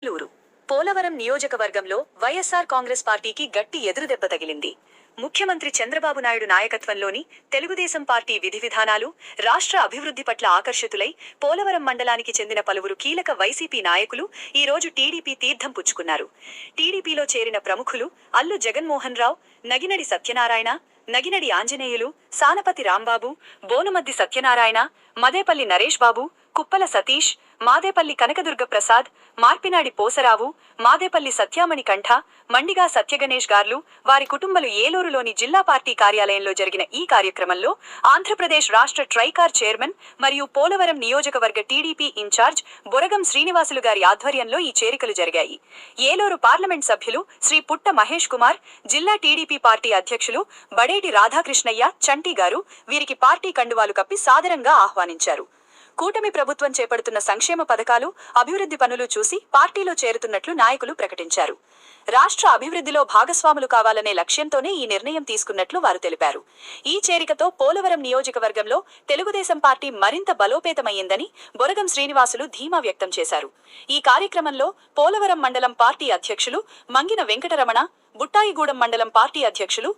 లూరు పోలవరం నియోజకవర్గంలో వైఎస్ఆర్ కాంగ్రెస్ పార్టీకి గట్టి ఎదురుదెబ్బ తగిలింది. ముఖ్యమంత్రి చంద్రబాబు నాయుడు నాయకత్వంలోని తెలుగుదేశం పార్టీ విధి విధానాలు, రాష్ట్ర అభివృద్ధి పట్ల ఆకర్షితులై పోలవరం మండలానికి చెందిన పలువురు కీలక వైసీపీ నాయకులు ఈ రోజు టీడీపీ తీర్థం పుచ్చుకున్నారు. టీడీపీలో చేరిన ప్రముఖులు అల్లు జగన్మోహన్ రావు, నగినడి సత్యనారాయణ, నగినడి ఆంజనేయులు, సానపతి రాంబాబు, బోనుమద్ది సత్యనారాయణ, మదేపల్లి నరేష్ బాబు, కుప్పల సతీష్, మాదేపల్లి కనకదుర్గ ప్రసాద్, మార్పినాడి పోసరావు, మాదేపల్లి సత్యామణి కంఠ, మండిగా సత్యగణేష్ గార్లు, వారి కుటుంబాలు ఏలూరులోని జిల్లా పార్టీ కార్యాలయంలో జరిగిన ఈ కార్యక్రమంలో ఆంధ్రప్రదేశ్ రాష్ట్ర ట్రైకార్ చైర్మన్ మరియు పోలవరం నియోజకవర్గ టీడీపీ ఇన్ఛార్జ్ బొరగం శ్రీనివాసులు గారి ఆధ్వర్యంలో ఈ చేరికలు జరిగాయి. ఏలూరు పార్లమెంట్ సభ్యులు శ్రీ పుట్ట మహేష్ కుమార్, జిల్లా టీడీపీ పార్టీ అధ్యక్షులు బడేటి రాధాకృష్ణయ్య చంటి గారు వీరికి పార్టీ కండువాలు కప్పి సాదరంగా ఆహ్వానించారు. కూటమి ప్రభుత్వం చేపడుతున్న సంక్షేమ పథకాలు, అభివృద్ధి పనులు చూసి పార్టీలో చేరుతున్నట్లు నాయకులు ప్రకటించారు. రాష్ట్ర అభివృద్ధిలో భాగస్వాములు కావాలనే లక్ష్యంతోనే ఈ నిర్ణయం తీసుకున్నట్లు వారు తెలిపారు. ఈ చేరికతో పోలవరం నియోజకవర్గంలో తెలుగుదేశం పార్టీ మరింత బలోపేతమయ్యిందని బొరగం శ్రీనివాసులు ధీమా వ్యక్తం చేశారు. ఈ కార్యక్రమంలో పోలవరం మండలం పార్టీ అధ్యక్షులు మంగిన వెంకటరమణ, బుట్టాయిగూడెం మండలం పార్టీ అధ్యక్షులు